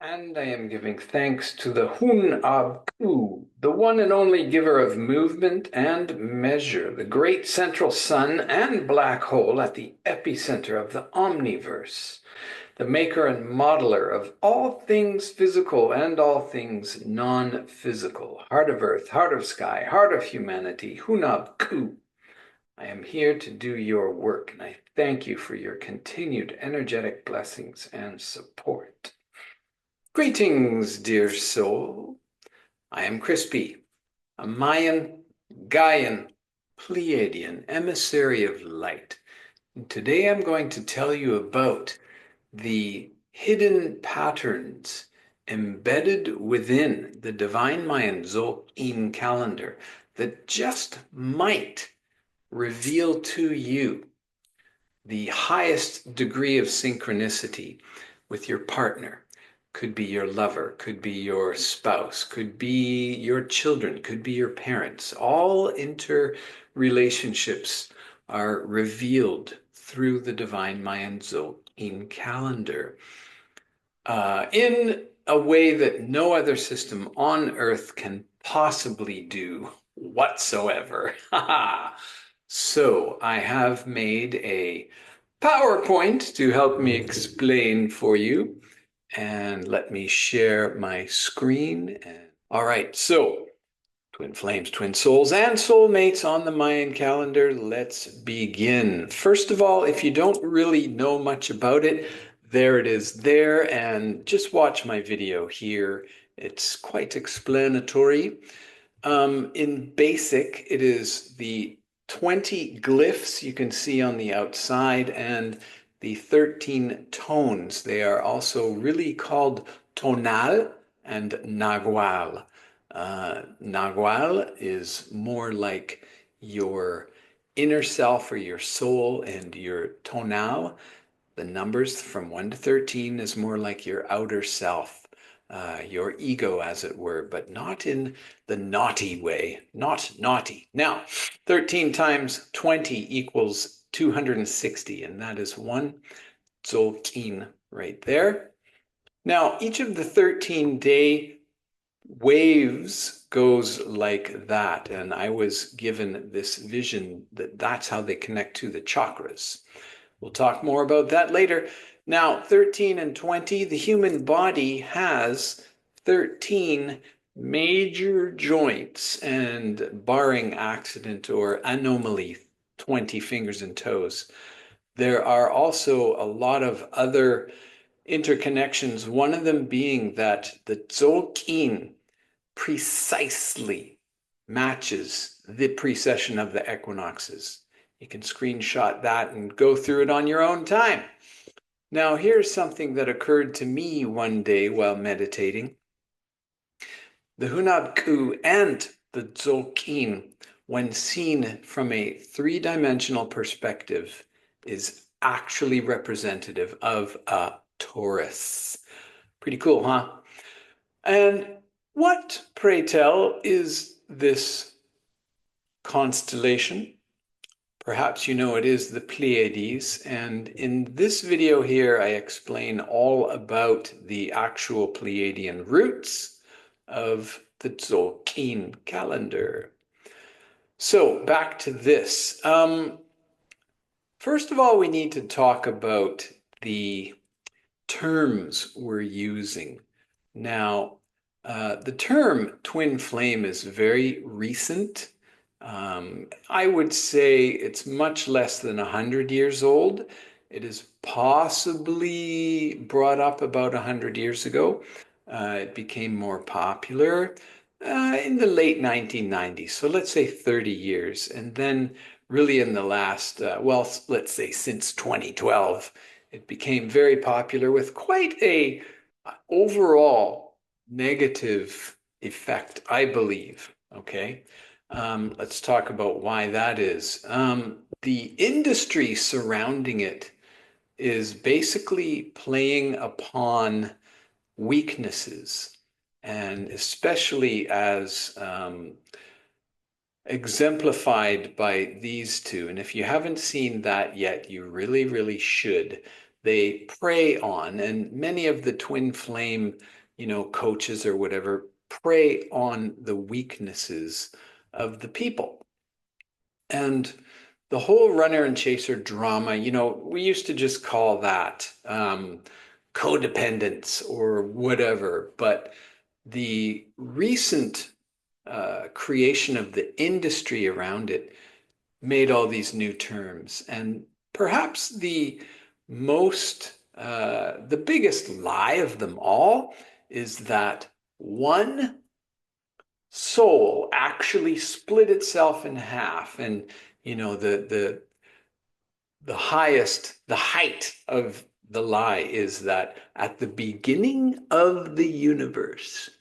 And I am giving thanks to the Hunab, the one and only giver of movement and measure, the great central sun and black hole at the epicenter of the omniverse, the maker and modeler of all things physical and all things non-physical, heart of earth, heart of sky, heart of humanity, Hunab. I am here to do your work, and I thank you for your continued energetic blessings and support. Greetings, dear soul. I am Crispy, a Mayan, Gaian, Pleiadian emissary of light. And today I'm going to tell you about the hidden patterns embedded within the divine Mayan Tzolk'in calendar that just might reveal to you the highest degree of synchronicity with your partner. Could be your lover, could be your spouse, could be your children, could be your parents. All interrelationships are revealed through the divine Mayan Tzolk'in calendar in a way that no other system on earth can possibly do whatsoever. So I have made a PowerPoint to help me explain for you. And let me share my screen. All right, so twin flames, twin souls, and soulmates on the Mayan calendar. Let's begin. First of all, if you don't really know much about it, there it is there, and just watch my video here. It's quite explanatory. In basic, it is the 20 glyphs you can see on the outside and the 13 tones. They are also really called tonal and nagual. Nagual is more like your inner self or your soul, and your tonal, the numbers from 1 to 13, is more like your outer self, your ego, as it were, but not in the naughty way, not naughty. Now, 13 times 20 equals 260, and that is one Tzolk'in right there. Now, each of the 13-day waves goes like that, and I was given this vision that that's how they connect to the chakras. We'll talk more about that later. Now, 13 and 20, the human body has 13 major joints, and barring accident or anomaly, 20 fingers and toes. There are also a lot of other interconnections, one of them being that the Tzolk'in precisely matches the precession of the equinoxes. You can screenshot that and go through it on your own time. Now, here's something that occurred to me one day while meditating. The Hunab and the Tzolk'in, when seen from a three-dimensional perspective, is actually representative of a torus. Pretty cool, huh? And what, pray tell, is this constellation? Perhaps you know it is the Pleiades, and in this video here I explain all about the actual Pleiadian roots of the Tzolk'in calendar. So back to this. First of all, we need to talk about the terms we're using. Now, the term twin flame is very recent. I would say it's much less than 100 years old. It is possibly brought up about 100 years ago. It became more popular in the late 1990s, so let's say 30 years. And then really in the last, well, let's say since 2012, it became very popular with quite a overall negative effect, I believe. Okay. Let's talk about why that is. The industry surrounding it is basically playing upon weaknesses, and especially as exemplified by these two. And if you haven't seen that yet, you really, really should. they prey on, and many of the twin flame, coaches or whatever, prey on the weaknesses of the people. And the whole runner and chaser drama, we used to just call that codependence or whatever. But the recent creation of the industry around it made all these new terms. And perhaps the biggest lie of them all is that one soul actually split itself in half. And, the height of the lie is that at the beginning of the universe,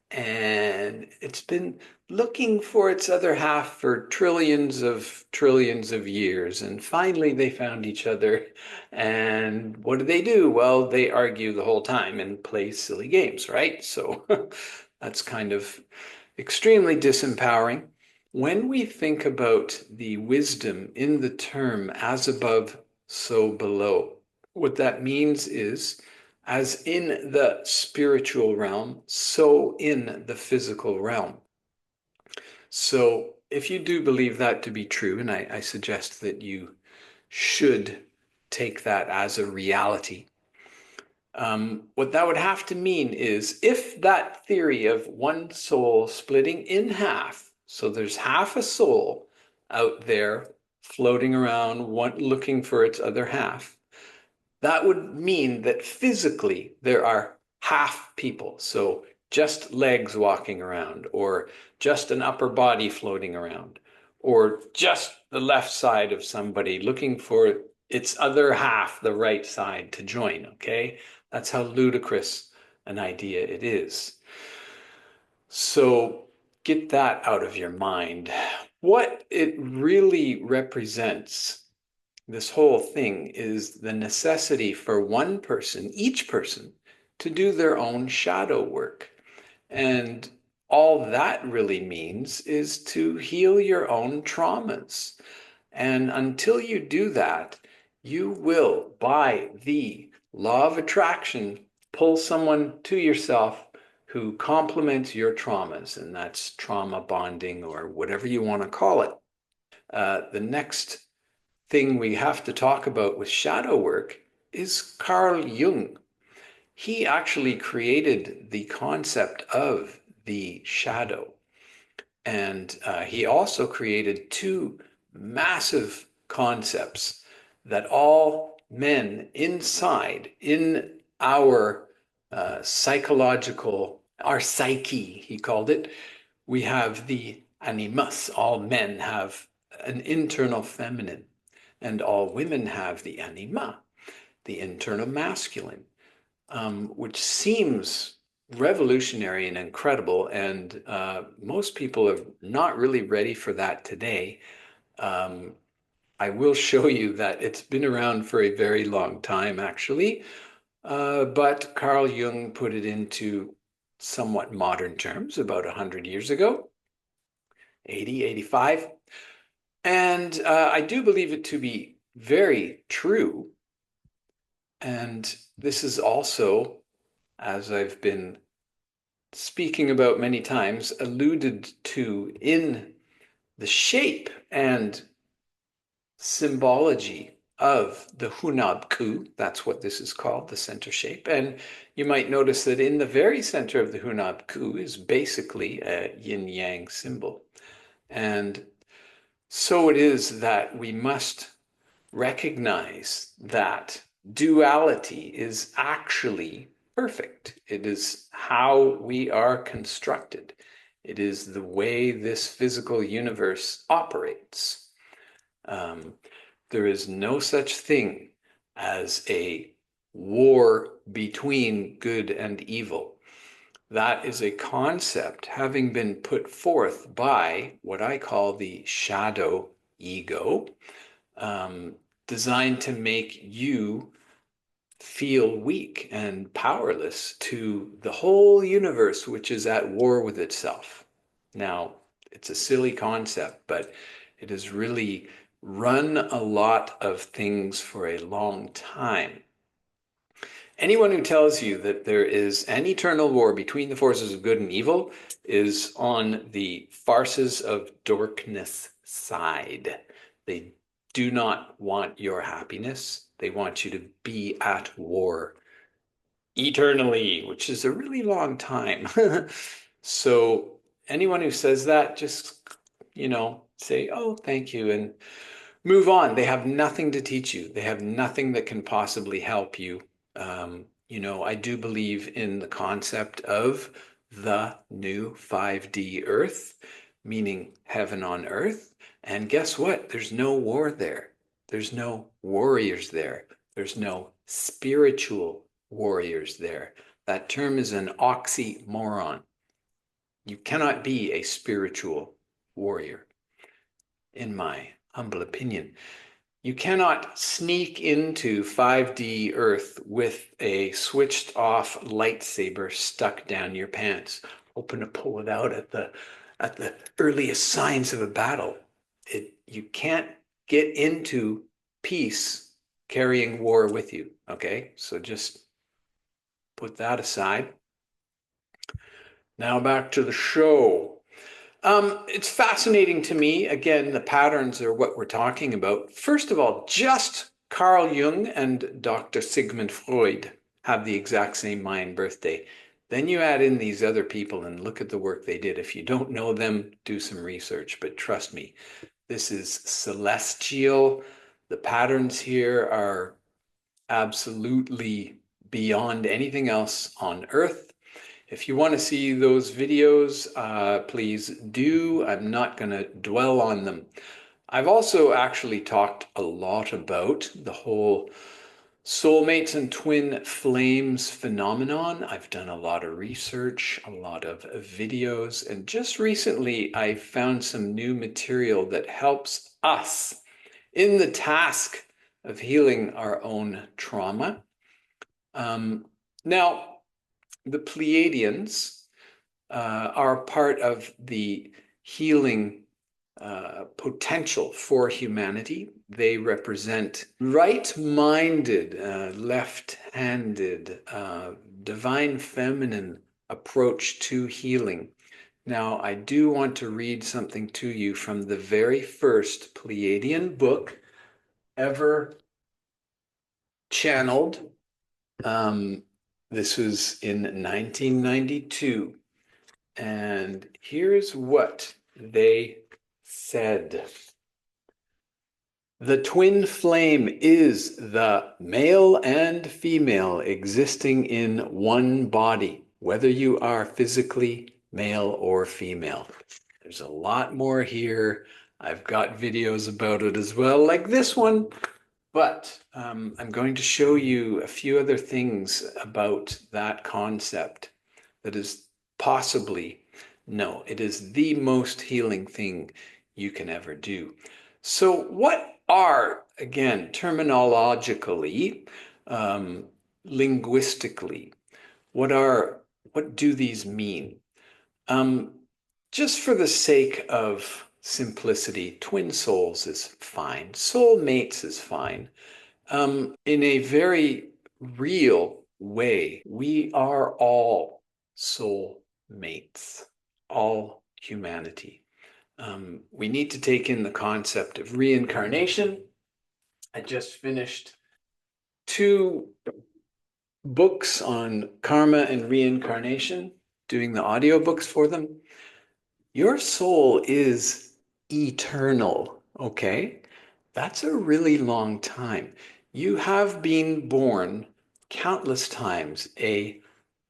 and it's been looking for its other half for trillions of years. And finally, they found each other. And what do? Well, they argue the whole time and play silly games, right? So that's kind of extremely disempowering. When we think about the wisdom in the term as above, so below, what that means is, as in the spiritual realm, so in the physical realm. So if you do believe that to be true, and I suggest that you should take that as a reality, what that would have to mean is, if that theory of one soul splitting in half, so there's half a soul out there floating around, looking for its other half, that would mean that physically there are half people. So just legs walking around, or just an upper body floating around, or just the left side of somebody looking for its other half, the right side, to join. Okay? That's how ludicrous an idea it is. So get that out of your mind. What it really represents, this whole thing, is the necessity for one person, each person, to do their own shadow work. And all that really means is to heal your own traumas. And until you do that, you will, by the law of attraction, pull someone to yourself who complements your traumas. And that's trauma bonding, or whatever you want to call it. The next thing we have to talk about with shadow work is Carl Jung. He actually created the concept of the shadow. And he also created two massive concepts that all men inside, in our our psyche, he called it, we have the animus. All men have an internal feminine, and all women have the anima, the internal masculine, which seems revolutionary and incredible. And most people are not really ready for that today. Um, I will show you that it's been around for a very long time, actually. But Carl Jung put it into somewhat modern terms about 100 years ago, 80, 85. And I do believe it to be very true. And this is also, as I've been speaking about many times, alluded to in the shape and symbology of the Hunab ku. That's what this is called, the center shape. And you might notice that in the very center of the Hunab ku is basically a yin-yang symbol. And so it is that we must recognize that duality is actually perfect. It is how we are constructed. It is the way this physical universe operates. There is no such thing as a war between good and evil. That is a concept having been put forth by what I call the shadow ego, designed to make you feel weak and powerless to the whole universe, which is at war with itself. Now, it's a silly concept, but it has really run a lot of things for a long time. Anyone who tells you that there is an eternal war between the forces of good and evil is on the farces of darkness side. They do not want your happiness. They want you to be at war eternally, which is a really long time. So anyone who says that, just, say, oh, thank you, and move on. They have nothing to teach you. They have nothing that can possibly help you. I do believe in the concept of the new 5D Earth, meaning heaven on earth. And guess what? There's no war there. There's no warriors there. There's no spiritual warriors there. That term is an oxymoron. You cannot be a spiritual warrior, in my humble opinion. You cannot sneak into 5D Earth with a switched off lightsaber stuck down your pants, hoping to pull it out at the earliest signs of a battle. You can't get into peace carrying war with you, okay? So just put that aside. Now back to the show. It's fascinating to me. Again, the patterns are what we're talking about. First of all, just Carl Jung and Dr. Sigmund Freud have the exact same Mayan birthday. Then you add in these other people and look at the work they did. If you don't know them, do some research. But trust me, this is celestial. The patterns here are absolutely beyond anything else on Earth. If you want to see those videos, please do. I'm not going to dwell on them. I've also actually talked a lot about the whole soulmates and twin flames phenomenon. I've done a lot of research, a lot of videos, and just recently I found some new material that helps us in the task of healing our own trauma. Now, the Pleiadians are part of the healing potential for humanity. They represent right-minded, left-handed, divine feminine approach to healing. Now, I do want to read something to you from the very first Pleiadian book ever channeled. This was in 1992. And here's what they said. The twin flame is the male and female existing in one body, whether you are physically male or female. There's a lot more here. I've got videos about it as well, like this one. But I'm going to show you a few other things about that concept that is possibly, no, it is the most healing thing you can ever do. So what are, again, terminologically, linguistically, what do these mean? Just for the sake of simplicity, twin souls is fine. Soulmates is fine. In a very real way, we are all soul mates, all humanity. We need to take in the concept of reincarnation. I just finished 2 books on karma and reincarnation, doing the audiobooks for them. Your soul is eternal, okay? That's a really long time. You have been born countless times a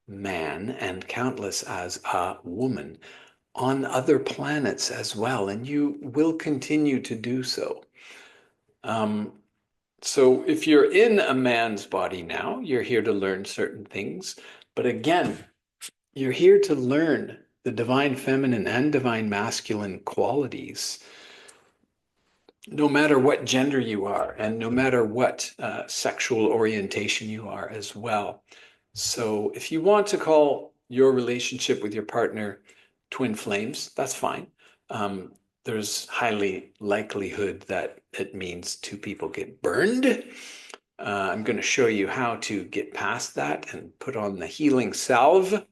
man and countless as a woman on other planets as well, and you will continue to do so. So if you're in a man's body now, you're here to learn certain things. But again, you're here to learn the divine feminine and divine masculine qualities, no matter what gender you are and no matter what sexual orientation you are as well. So if you want to call your relationship with your partner twin flames, that's fine. There's highly likelihood that it means 2 people get burned. I'm going to show you how to get past that and put on the healing salve.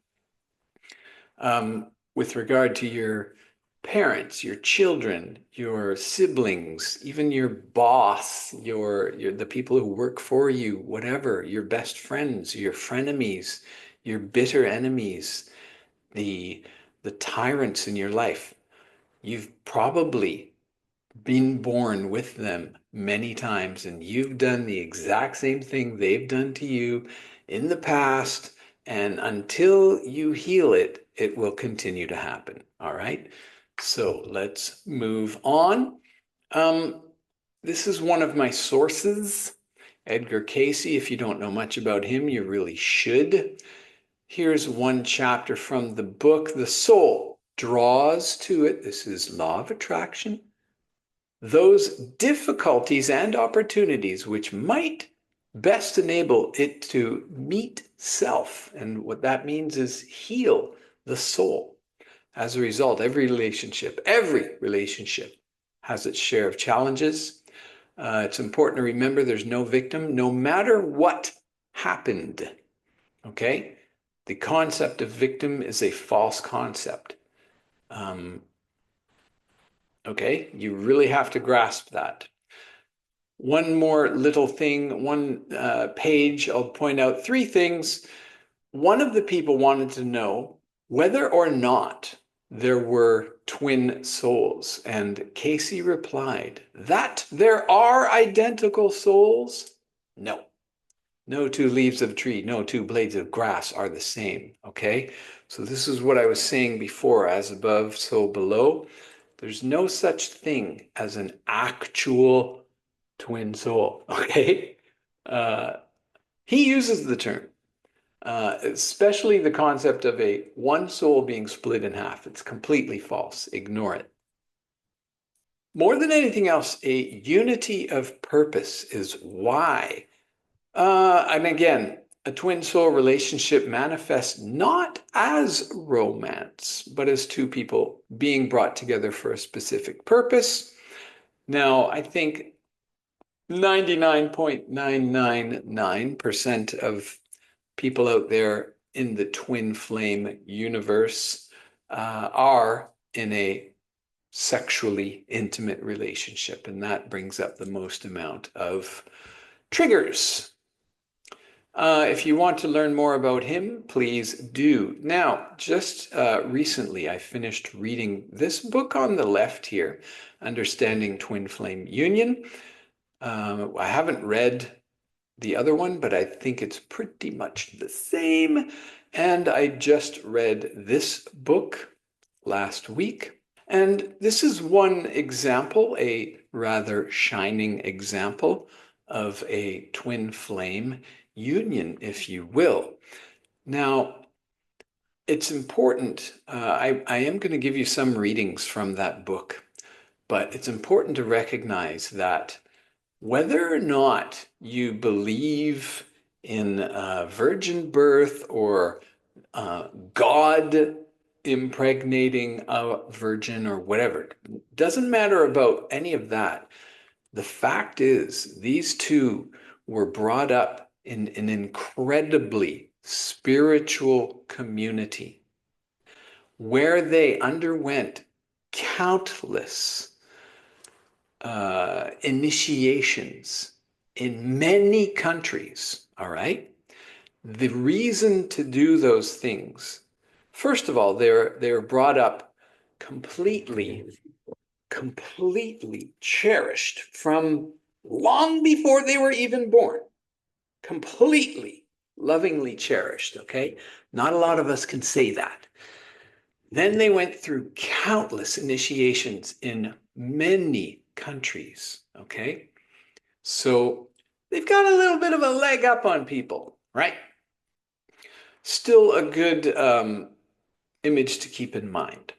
With regard to your parents, your children, your siblings, even your boss, the people who work for you, whatever, your best friends, your frenemies, your bitter enemies, the the tyrants in your life. You've probably been born with them many times, and you've done the exact same thing they've done to you in the past. And until you heal it, it will continue to happen. All right. So let's move on. Um, this is one of my sources, Edgar Casey. If you don't know much about him, you really should. Here's one chapter from the book. The soul draws to it. This is law of attraction, those difficulties and opportunities which might best enable it to meet self. And what that means is heal the soul. As a result, every relationship has its share of challenges. It's important to remember there's no victim, no matter what happened. Okay? The concept of victim is a false concept. Okay, you really have to grasp that. One more little thing, one page, I'll point out three things. One of the people wanted to know whether or not there were twin souls. And Casey replied, that there are identical souls? No. No two leaves of a tree, no two blades of grass are the same. Okay, so this is what I was saying before, as above, so below. There's no such thing as an actual twin soul, okay? He uses the term, especially the concept of a one soul being split in half. It's completely false. Ignore it. More than anything else, a unity of purpose is why. And again, a twin soul relationship manifests not as romance, but as two people being brought together for a specific purpose. Now, I think 99.999% of people out there in the twin flame universe are in a sexually intimate relationship, and that brings up the most amount of triggers. If you want to learn more about him, please do. Now, just recently, I finished reading this book on the left here, Understanding Twin Flame Union. I haven't read the other one, but I think it's pretty much the same. And I just read this book last week. And this is one example, a rather shining example of a twin flame union, if you will. Now, it's important. I am going to give you some readings from that book, but it's important to recognize that whether or not you believe in virgin birth or God impregnating a virgin or whatever, doesn't matter about any of that. The fact is, these two were brought up in an incredibly spiritual community where they underwent countless initiations in many countries. All right. The reason to do those things, first of all, they're brought up completely cherished from long before they were even born. Completely lovingly cherished. Okay. Not a lot of us can say that. Then they went through countless initiations in many countries. Okay. So they've got a little bit of a leg up on people, right? Still a good image to keep in mind.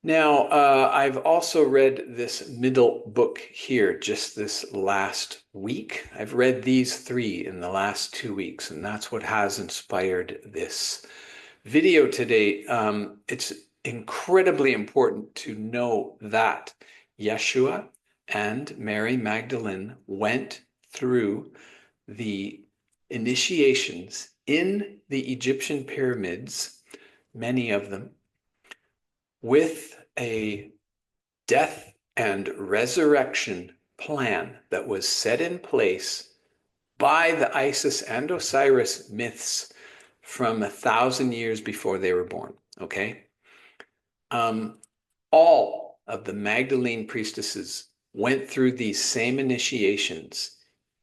Now, I've also read this middle book here just this last week. I've read these three in the last 2 weeks, and that's what has inspired this video today. It's incredibly important to know that Yeshua and Mary Magdalene went through the initiations in the Egyptian pyramids, many of them, with a death and resurrection plan that was set in place by the Isis and Osiris myths from 1,000 years before they were born, okay? All of the Magdalene priestesses went through these same initiations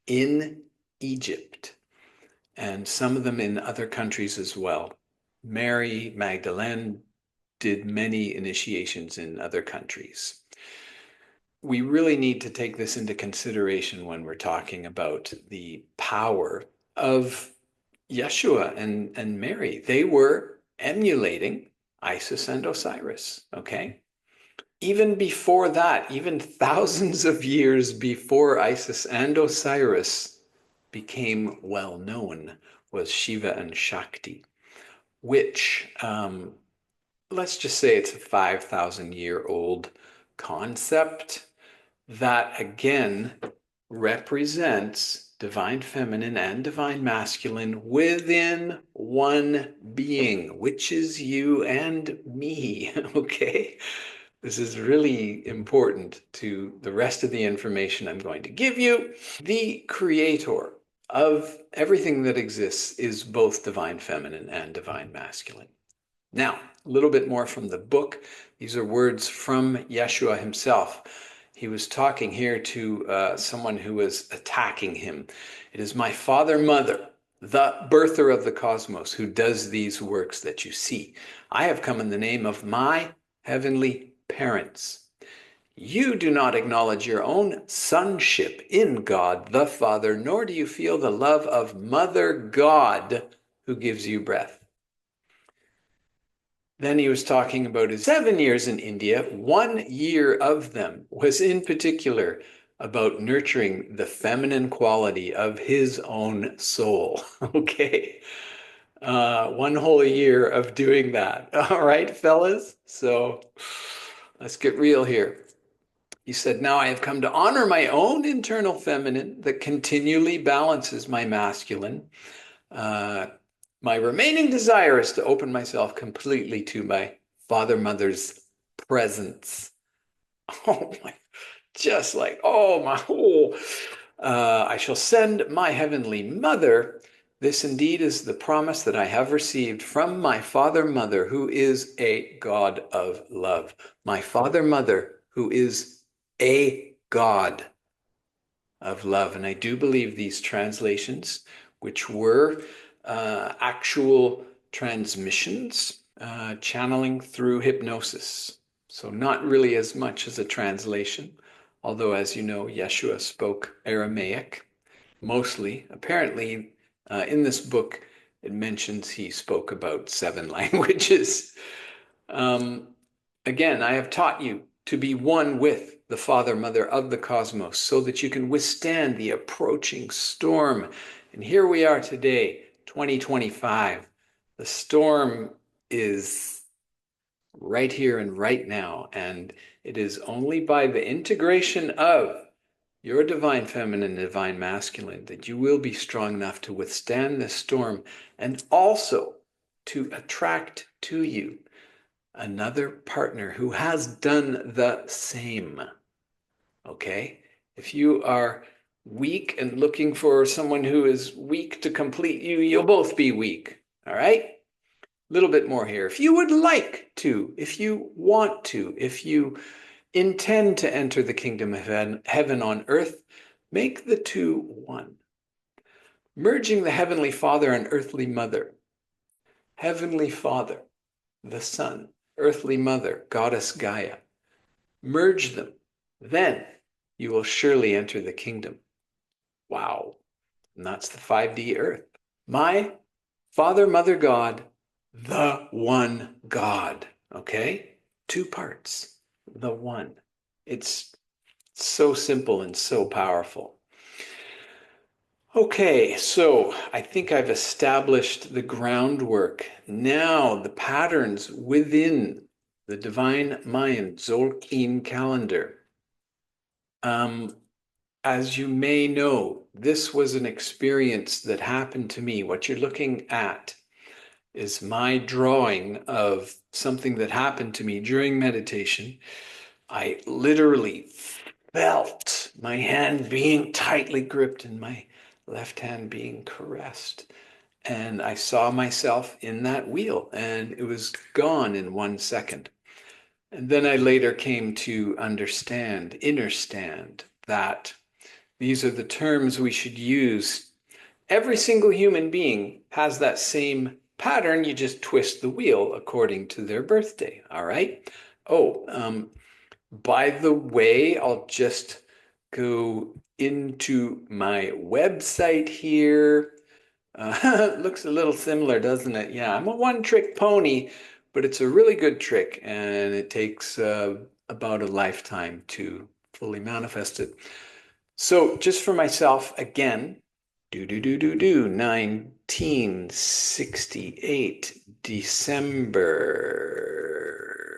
in Egypt, and some of them in other countries as well. Mary Magdalene did many initiations in other countries. We really need to take this into consideration when we're talking about the power of Yeshua and Mary. They were emulating Isis and Osiris, okay? Even before that, even thousands of years before Isis and Osiris became well known, was Shiva and Shakti, which, let's just say it's a 5,000-year-old concept that, again, represents divine feminine and divine masculine within one being, which is you and me, okay? This is really important to the rest of the information I'm going to give you. The creator of everything that exists is both divine feminine and divine masculine. Now, a little bit more from the book. These are words from Yeshua himself. He was talking here to someone who was attacking him. It is my father, mother, the birther of the cosmos, who does these works that you see. I have come in the name of my heavenly parents. You do not acknowledge your own sonship in God the Father, nor do you feel the love of Mother God who gives you breath. Then he was talking about his 7 years in India. 1 year of them was in particular about nurturing the feminine quality of his own soul. Okay. 1 whole year of doing that. All right, fellas? So let's get real here. He said, now I have come to honor my own internal feminine that continually balances my masculine. My remaining desire is to open myself completely to my father, mother's presence. Oh my, just like, oh my whole. I shall send my heavenly mother. This indeed is the promise that I have received from my father, mother, who is a God of love. My father, mother, who is a God of love. And I do believe these translations, which were actual transmissions, channeling through hypnosis. So not really as much as a translation, although, as you know, Yeshua spoke Aramaic mostly. Apparently, in this book, it mentions he spoke about 7 languages. Again, I have taught you to be one with the Father, Mother of the cosmos, so that you can withstand the approaching storm. And here we are today, 2025. The storm is right here and right now, and it is only by the integration of your divine feminine and divine masculine that you will be strong enough to withstand this storm, and also to attract to you another partner who has done the same. Okay? If you are weak and looking for someone who is weak to complete you, you'll both be weak. All right? A little bit more here. If you would like to, if you want to, if you intend to enter the kingdom of heaven on earth, make the two one. Merging the Heavenly Father and Earthly Mother. Heavenly Father, the Son, Earthly Mother, Goddess Gaia. Merge them. Then you will surely enter the kingdom. Wow. And that's the 5D earth. My Father, Mother, God, the one God. Okay? 2 parts. The one. It's so simple and so powerful. Okay, so I think I've established the groundwork. Now, the patterns within the divine Mayan Tzolk'in calendar. as you may know, this was an experience that happened to me. What you're looking at is my drawing of something that happened to me during meditation. I literally felt my hand being tightly gripped and my left hand being caressed. And I saw myself in that wheel, and it was gone in 1 second. And then I later came to understand that these are the terms we should use. Every single human being has that same pattern. You just twist the wheel according to their birthday. All right. By the way, I'll just go into my website here. It looks a little similar, doesn't it? Yeah, I'm a one-trick pony, but it's a really good trick, and it takes about a lifetime to fully manifest it. So just for myself, again, 1968, December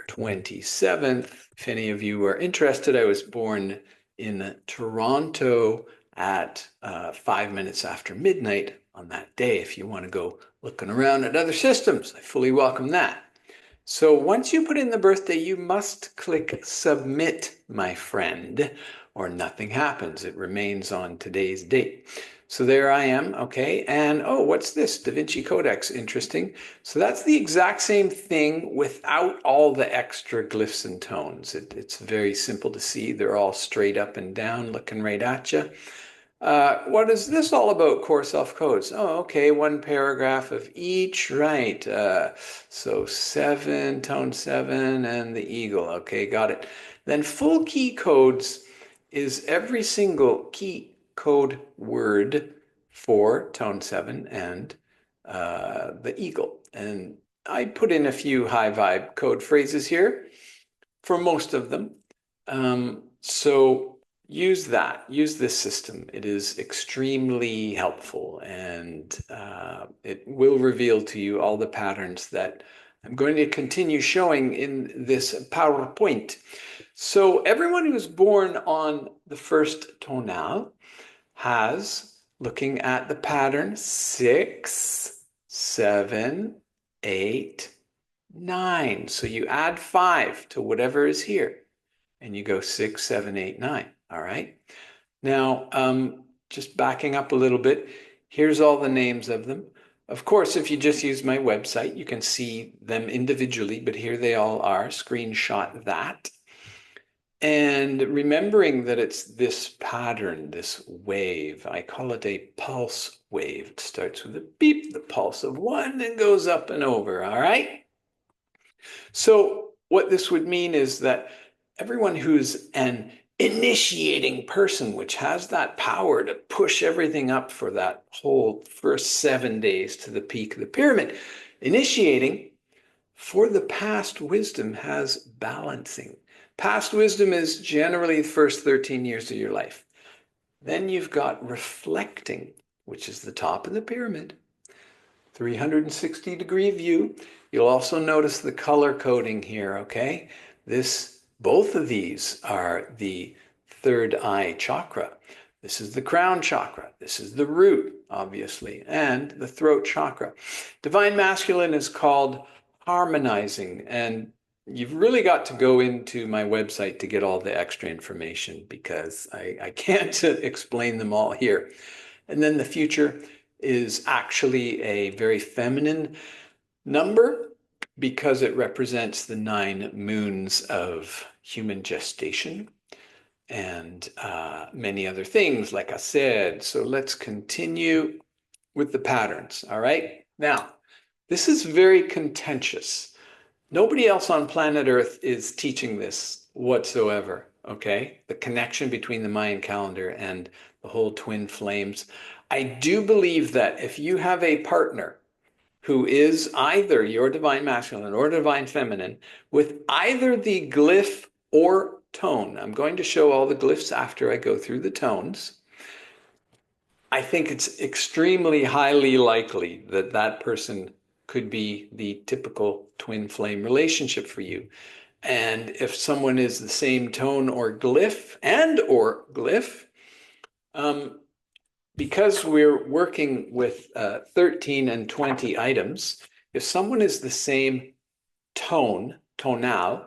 27th. If any of you are interested, I was born in Toronto at 5 minutes after midnight on that day. If you want to go looking around at other systems, I fully welcome that. So once you put in the birthday, you must click submit, my friend, or nothing happens. It remains on today's date. So there I am, okay, and oh, what's this? Da Vinci Codex, interesting. So that's the exact same thing without all the extra glyphs and tones. It's very simple to see. They're all straight up and down, looking right at you. What is this all about, core self codes? Oh, okay, one paragraph of each, right. So 7, tone 7, and the eagle. Okay, got it. Then full key codes is every single key code word for tone 7 and the eagle. And I put in a few high vibe code phrases here for most of them. So use that, use this system. It is extremely helpful, and it will reveal to you all the patterns that I'm going to continue showing in this PowerPoint. So everyone who's born on the first tonal has, looking at the pattern, 6, 7, 8, 9. So you add 5 to whatever is here, and you go 6, 7, 8, 9. All right. Now, just backing up a little bit, here's all the names of them. Of course, if you just use my website, you can see them individually, but here they all are. Screenshot that. And remembering that it's this pattern, this wave, I call it a pulse wave. It starts with a beep, the pulse of 1, and goes up and over. All right. So what this would mean is that everyone who's an initiating person, which has that power to push everything up for that whole first 7 days to the peak of the pyramid, initiating for the past wisdom has balancing. Past wisdom is generally the first 13 years of your life. Then you've got reflecting, which is the top of the pyramid, 360-degree view. You'll also notice the color coding here, okay? Both of these are the third eye chakra. This is the crown chakra. This is the root, obviously, and the throat chakra. Divine Masculine is called harmonizing, and you've really got to go into my website to get all the extra information because I can't explain them all here. And then the future is actually a very feminine number because it represents the 9 moons of human gestation and many other things, like I said. So let's continue with the patterns, all right? Now, this is very contentious. Nobody else on planet Earth is teaching this whatsoever, okay? The connection between the Mayan calendar and the whole twin flames. I do believe that if you have a partner who is either your divine masculine or divine feminine with either the glyph or tone, I'm going to show all the glyphs after I go through the tones. I think it's extremely highly likely that that person could be the typical twin flame relationship for you. And if someone is the same tone or glyph Because we're working with 13 and 20 items, if someone is the same tonal,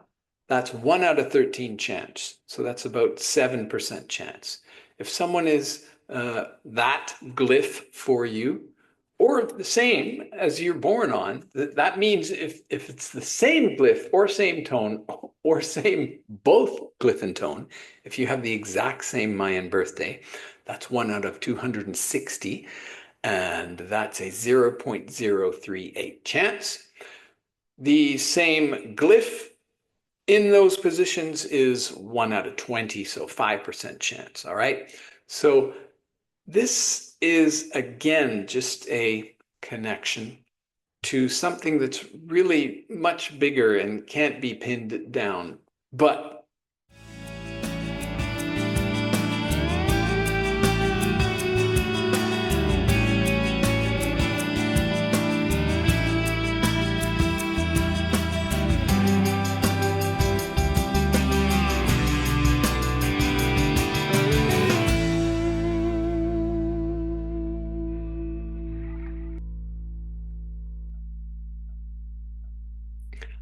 that's 1 out of 13 chance. So that's about 7% chance. If someone is that glyph for you, or the same as you're born on, that means if it's the same glyph or same tone or same both glyph and tone, if you have the exact same Mayan birthday, that's 1 out of 260, and that's a 0.038 chance. The same glyph in those positions is 1 out of 20, so 5% chance, all right? So this is, again, just a connection to something that's really much bigger and can't be pinned down. But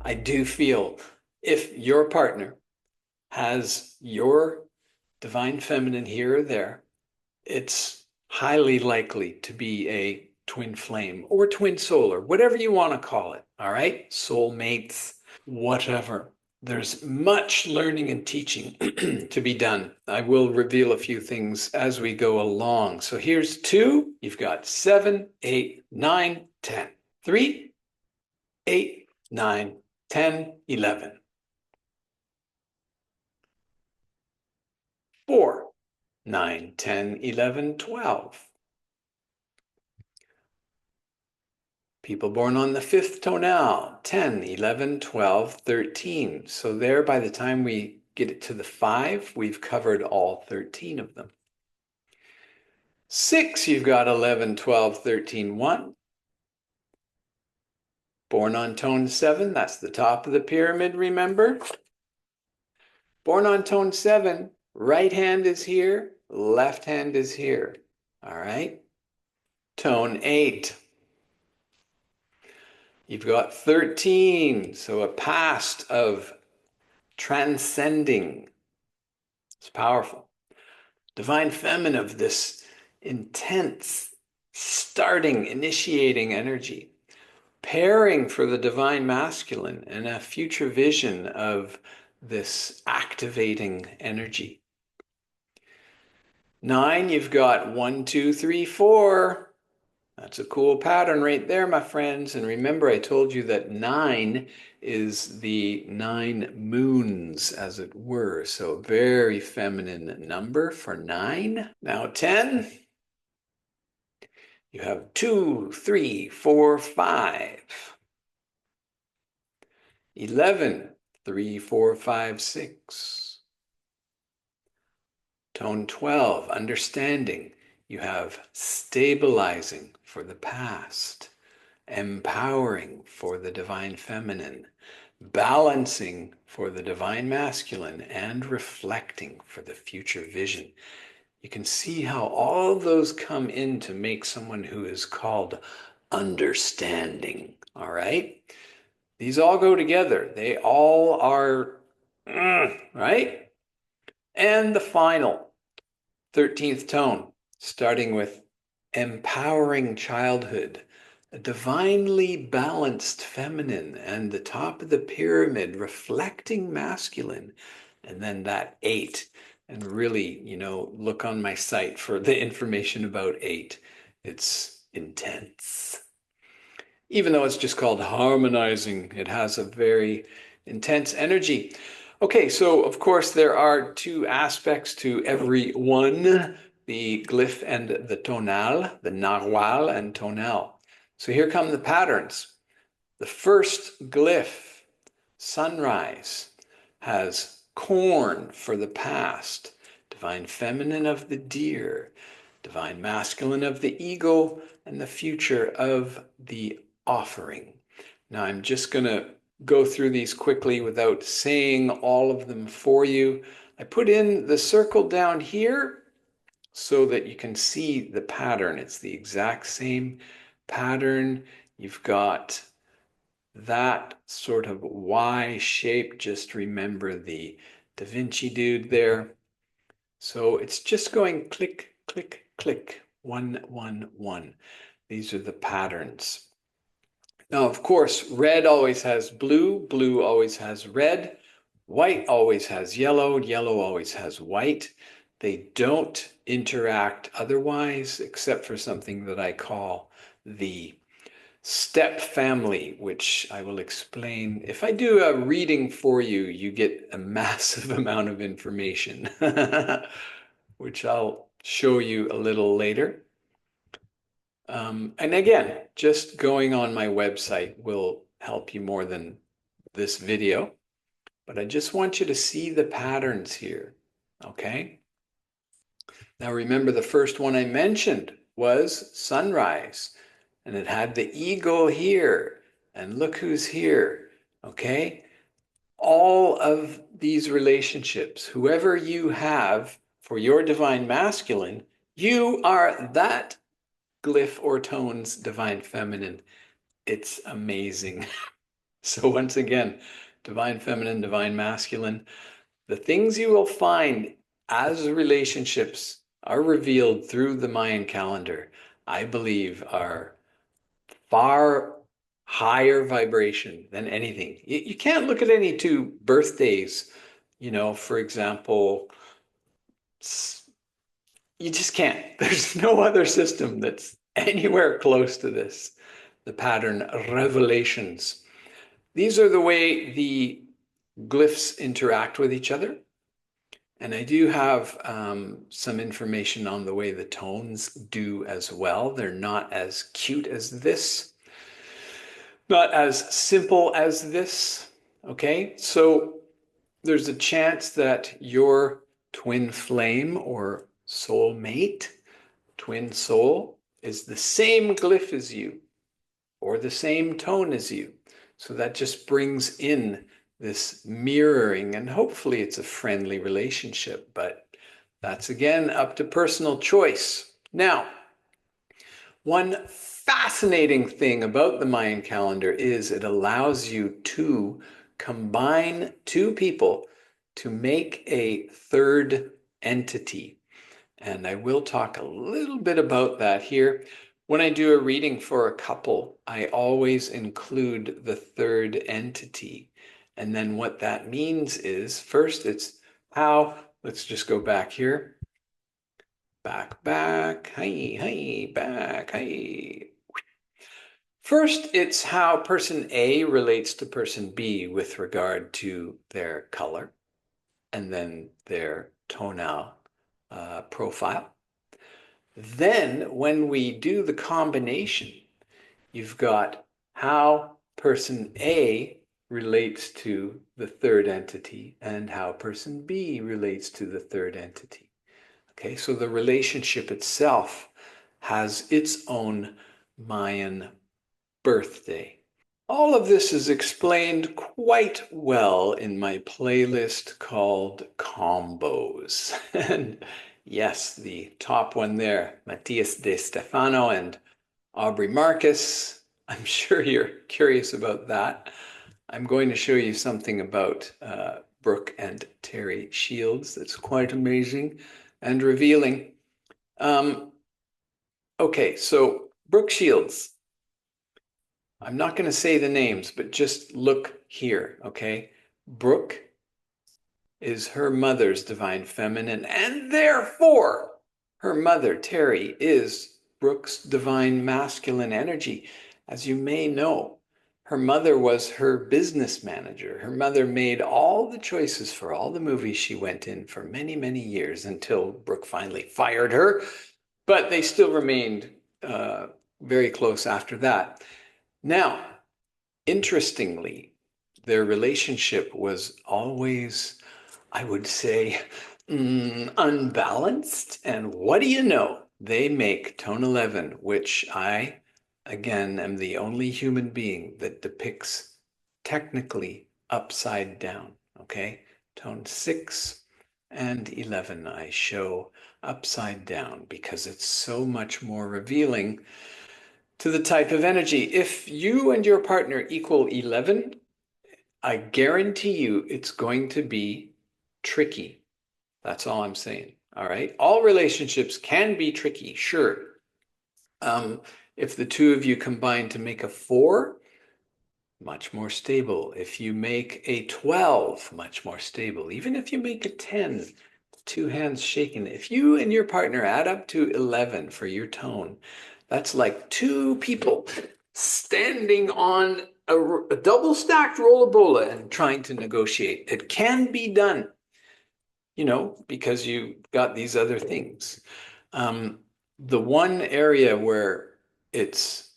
I do feel if your partner has your divine feminine here or there, it's highly likely to be a twin flame or twin solar, whatever you want to call it. All right. Soulmates, whatever. There's much learning and teaching to be done. I will reveal a few things as we go along. So here's 2. You've got 7, 8, 9, 10. 3, 8, 9, 10, 11. 4, 9, 10, 11, 12. People born on the 5th tonal, 10, 11, 12, 13. So there, by the time we get it to the 5, we've covered all 13 of them. 6, you've got 11, 12, 13, 1. Born on tone 7, that's the top of the pyramid, remember? Born on tone 7, right hand is here, left hand is here. All right? Tone 8. You've got 13, so a past of transcending. It's powerful. Divine feminine of this intense, starting, initiating energy. Pairing for the divine masculine and a future vision of this activating energy. 9, you've got 1, 2, 3, 4. That's a cool pattern right there, my friends. And remember, I told you that 9 is the 9 moons, as it were. So very feminine number for 9. Now 10. You have 2, 3, 4, 5. 11, 3, 4, 5, 6. Tone 12, understanding. You have stabilizing for the past, empowering for the divine feminine, balancing for the divine masculine, and reflecting for the future vision. You can see how all of those come in to make someone who is called understanding, all right? These all go together. They all are, right? And the final 13th tone, starting with empowering childhood, a divinely balanced feminine, and the top of the pyramid reflecting masculine, and then that 8. And really, look on my site for the information about 8. It's intense. Even though it's just called harmonizing, it has a very intense energy. Okay, so of course there are 2 aspects to every one, the glyph and the tonal, the narwhal and tonal. So here come the patterns. The first glyph, sunrise, has corn for the past, divine feminine of the deer, divine masculine of the eagle, and the future of the offering. Now I'm just going to go through these quickly without saying all of them for you. I put in the circle down here so that you can see the pattern. It's the exact same pattern. You've got that sort of Y shape. Just remember the Da Vinci dude there. So it's just going click, click, click, 1, 1, 1. These are the patterns. Now, of course, red always has blue, blue always has red, white always has yellow, yellow always has white. They don't interact otherwise, except for something that I call the step family, which I will explain. If I do a reading for you, you get a massive amount of information, which I'll show you a little later. And again, just going on my website will help you more than this video, but I just want you to see the patterns here, okay? Now remember, the first one I mentioned was sunrise, and it had the eagle here, and look who's here, okay? All of these relationships, whoever you have for your divine masculine, you are that glyph or tone's divine feminine. It's amazing. So once again, divine feminine, divine masculine, the things you will find as relationships are revealed through the Mayan calendar, I believe are far higher vibration than anything. You can't look at any two birthdays, for example, you just can't. There's no other system that's anywhere close to this. The pattern revelations. These are the way the glyphs interact with each other. And I do have some information on the way the tones do as well. They're not as cute as this, not as simple as this. Okay, so there's a chance that your twin flame or soul mate, twin soul, is the same glyph as you or the same tone as you. So that just brings in this mirroring, and hopefully it's a friendly relationship, but that's again up to personal choice. Now, one fascinating thing about the Mayan calendar is it allows you to combine two people to make a third entity. And I will talk a little bit about that here. When I do a reading for a couple, I always include the third entity. And then what that means is, first it's how, let's just go back here. Back, hi, back, hi. First, it's how person A relates to person B with regard to their color and then their tonal profile. Then when we do the combination, you've got how person A relates to the third entity and how person B relates to the third entity. Okay, so the relationship itself has its own Mayan birthday. All of this is explained quite well in my playlist called Combos. And yes, the top one there, Matthias De Stefano and Aubrey Marcus. I'm sure you're curious about that. I'm going to show you something about Brooke and Terry Shields that's quite amazing and revealing. Okay, so Brooke Shields. I'm not going to say the names, but just look here, okay? Brooke is her mother's divine feminine, and therefore her mother, Terry, is Brooke's divine masculine energy. As you may know, her mother was her business manager. Her mother made all the choices for all the movies she went in for many, many years until Brooke finally fired her, but they still remained very close after that. Now, interestingly, their relationship was always, I would say, unbalanced. And what do you know? They make tone 11, which I, again, am the only human being that depicts technically upside down. Okay? Tone 6, and 11 I show upside down because it's so much more revealing to the type of energy. If you and your partner equal 11, I guarantee you it's going to be tricky. That's all I'm saying. All right. All relationships can be tricky, sure. If the two of you combine to make a 4, much more stable. If you make a 12, much more stable. Even if you make a 10, two hands shaken. If you and your partner add up to 11 for your tone, that's like two people standing on a double stacked rollabola and trying to negotiate. It can be done, because you got these other things. The one area where it's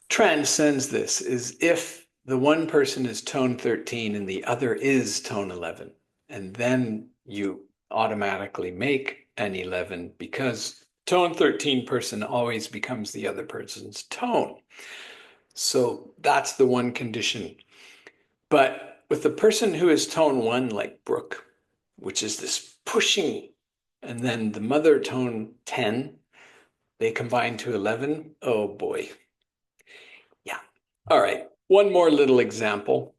transcends this is if the one person is tone 13 and the other is tone 11, and then you automatically make an 11 because tone 13 person always becomes the other person's tone. So that's the one condition. But with the person who is tone 1, like Brooke, which is this pushing, and then the mother tone 10, they combine to 11. Oh boy. Yeah. All right. One more little example.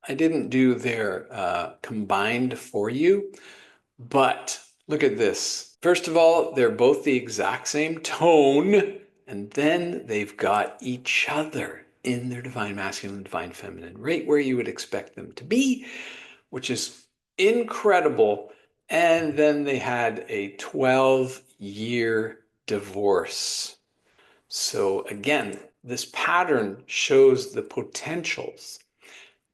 I didn't do their combined for you, but look at this. First of all, they're both the exact same tone, and then they've got each other in their divine masculine, divine feminine, right where you would expect them to be, which is incredible. And then they had a 12-year divorce. So again, this pattern shows the potentials.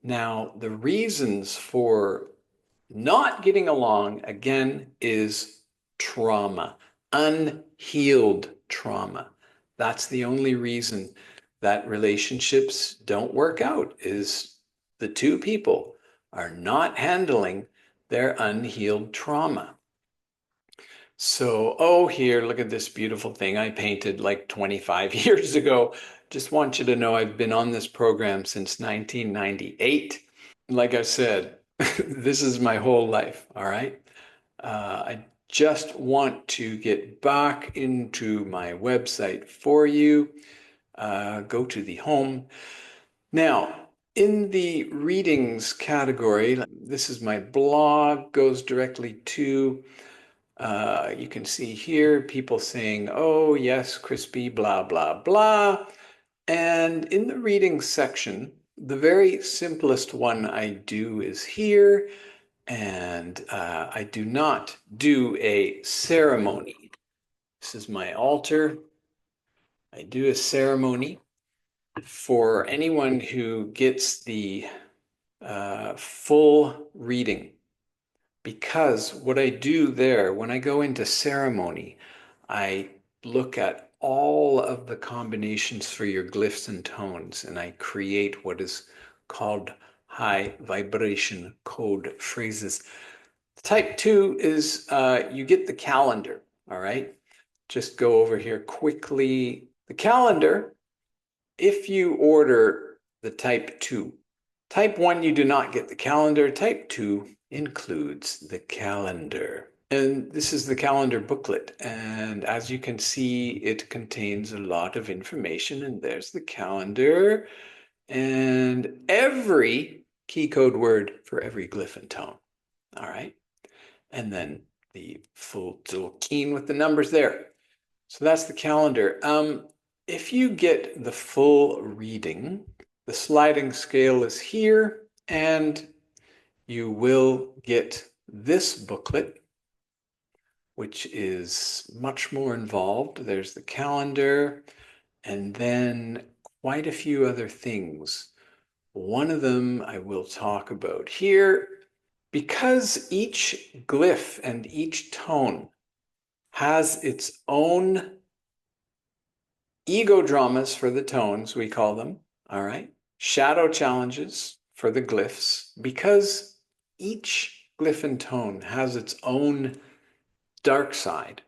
Now, the reasons for not getting along, again, is trauma, unhealed trauma. That's the only reason that relationships don't work out, is the two people are not handling their unhealed trauma. So, oh, here, look at this beautiful thing I painted like 25 years ago. Just want you to know I've been on this program since 1998. Like I said, this is my whole life, all right? I just want to get back into my website for you. Go to the home. Now, in the readings category, this is my blog, goes directly to you can see here people saying, oh, yes, crispy, blah, blah, blah. And in the reading section, the very simplest one I do is here. And I do not do a ceremony. This is my altar. I do a ceremony for anyone who gets the full reading. Because what I do there, when I go into ceremony, I look at all of the combinations for your glyphs and tones, and I create what is called high vibration code phrases. Type 2 is you get the calendar, all right? Just go over here quickly. The calendar, if you order the type 2, type 1, you do not get the calendar. Type 2 includes the calendar. And this is the calendar booklet. And as you can see, it contains a lot of information. And there's the calendar and every key code word for every glyph and tone. All right. And then the full Tzolk'in with the numbers there. So that's the calendar. If you get the full reading, the sliding scale is here, and you will get this booklet, which is much more involved. There's the calendar, and then quite a few other things. One of them I will talk about here. Because each glyph and each tone has its own ego dramas for the tones, we call them, all right? Shadow challenges for the glyphs, because each glyph and tone has its own dark side.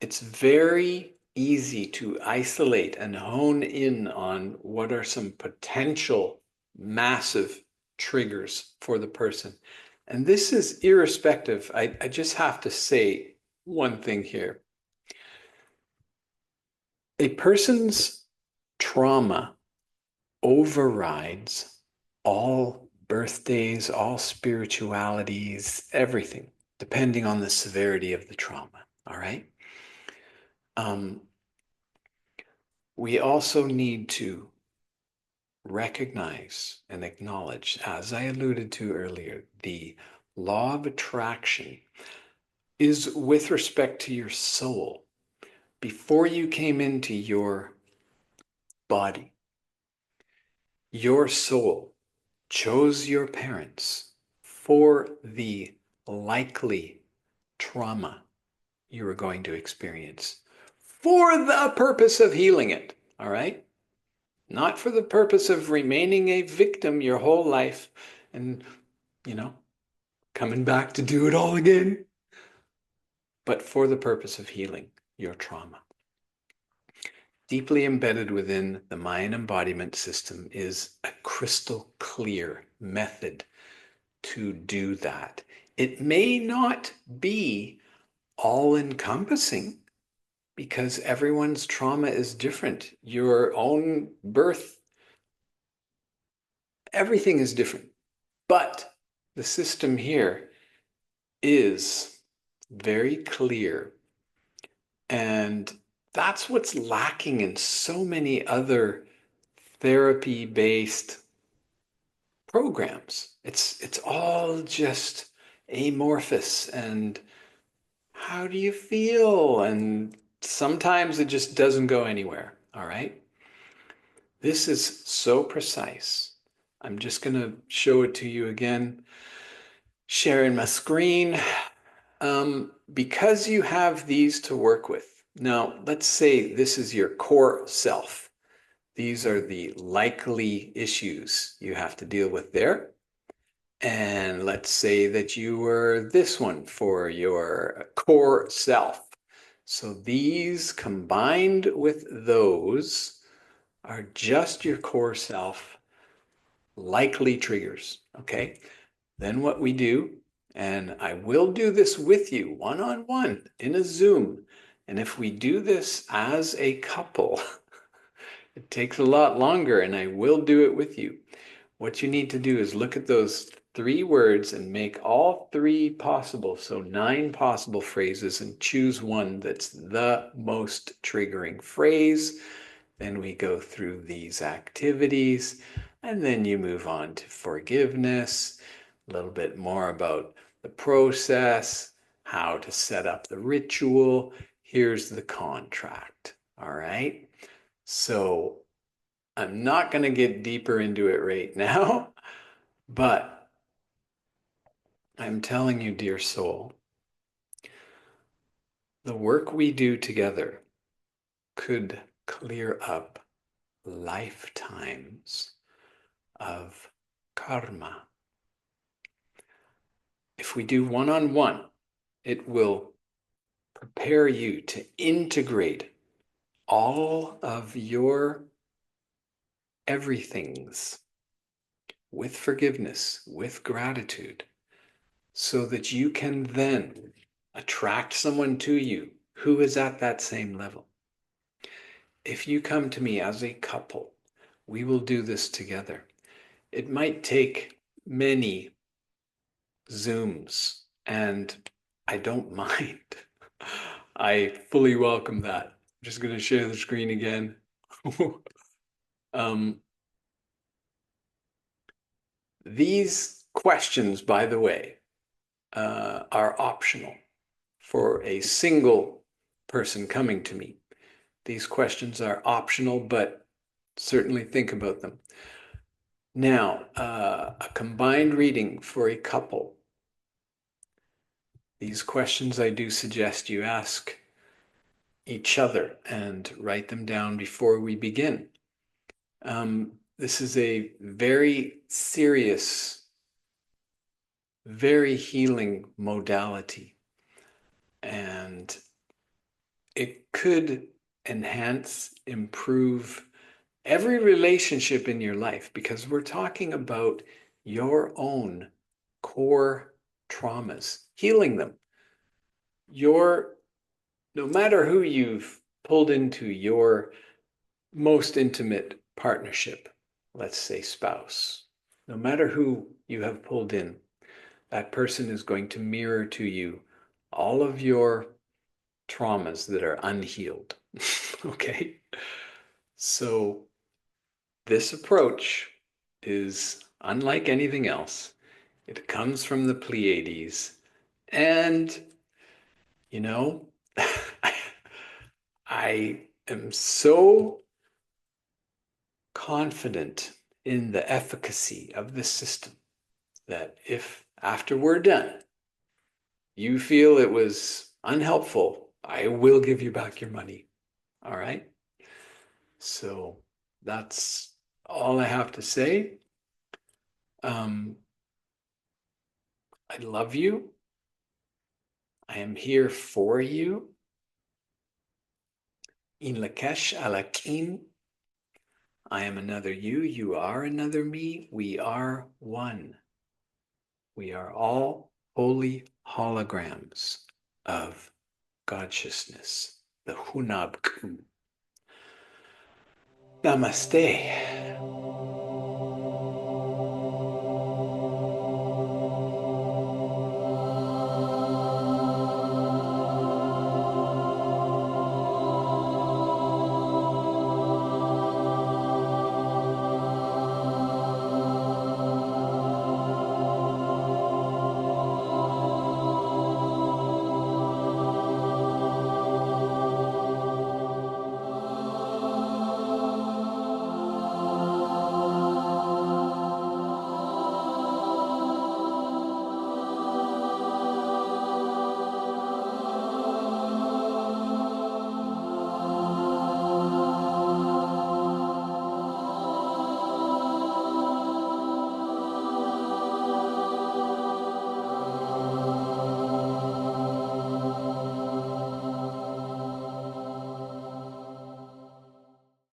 It's very easy to isolate and hone in on what are some potential massive triggers for the person. And this is irrespective. I just have to say one thing here. A person's trauma overrides all birthdays, all spiritualities, everything, depending on the severity of the trauma. All right. Um, we also need to recognize and acknowledge, as I alluded to earlier, the law of attraction is with respect to your soul. Before you came into your body, your soul chose your parents for the likely trauma you were going to experience for the purpose of healing it. All right? Not for the purpose of remaining a victim your whole life and, you know, coming back to do it all again, but for the purpose of healing your trauma. Deeply embedded within the Mayan embodiment system is a crystal clear method to do that. It may not be all encompassing because everyone's trauma is different. Your own birth, everything is different. But the system here is very clear. And that's what's lacking in so many other therapy-based programs. It's all just amorphous and how do you feel? And sometimes it just doesn't go anywhere. All right. This is so precise. I'm just going to show it to you again. Sharing my screen. Because you have these to work with. Now, let's say this is your core self. These are the likely issues you have to deal with there. And let's say that you were this one for your core self. So these combined with those are just your core self likely triggers. Okay. Then what we do, and I will do this with you one-on-one in a Zoom. And if we do this as a couple, it takes a lot longer and I will do it with you. What you need to do is look at those 3 words and make all 3 possible. So 9 possible phrases and choose one that's the most triggering phrase. Then we go through these activities and then you move on to forgiveness, a little bit more about the process, how to set up the ritual. Here's the contract. All right. So I'm not going to get deeper into it right now, but I'm telling you, dear soul, the work we do together could clear up lifetimes of karma. If we do one-on-one, it will prepare you to integrate all of your everythings with forgiveness, with gratitude, so that you can then attract someone to you who is at that same level. If you come to me as a couple, we will do this together. It might take many Zooms, and I don't mind. I fully welcome that. I'm just going to share the screen again. These questions, by the way, are optional for a single person coming to me. These questions are optional, but certainly think about them. Now, a combined reading for a couple. These questions I do suggest you ask each other and write them down before we begin. This is a very serious, very healing modality. And it could enhance, improve every relationship in your life because we're talking about your own core traumas, healing them. No matter who you've pulled into your most intimate partnership, let's say spouse, no matter who you have pulled in, that person is going to mirror to you all of your traumas that are unhealed. Okay? So this approach is unlike anything else. It comes from the Pleiades. And, you know, I am so confident in the efficacy of this system that if after we're done, you feel it was unhelpful, I will give you back your money. All right? So that's all I have to say. Um, I love you. I am here for you. In Lak'esh Alakim, I am another you. You are another me. We are one. We are all holy holograms of God-sciousness, the Hunab. Namaste.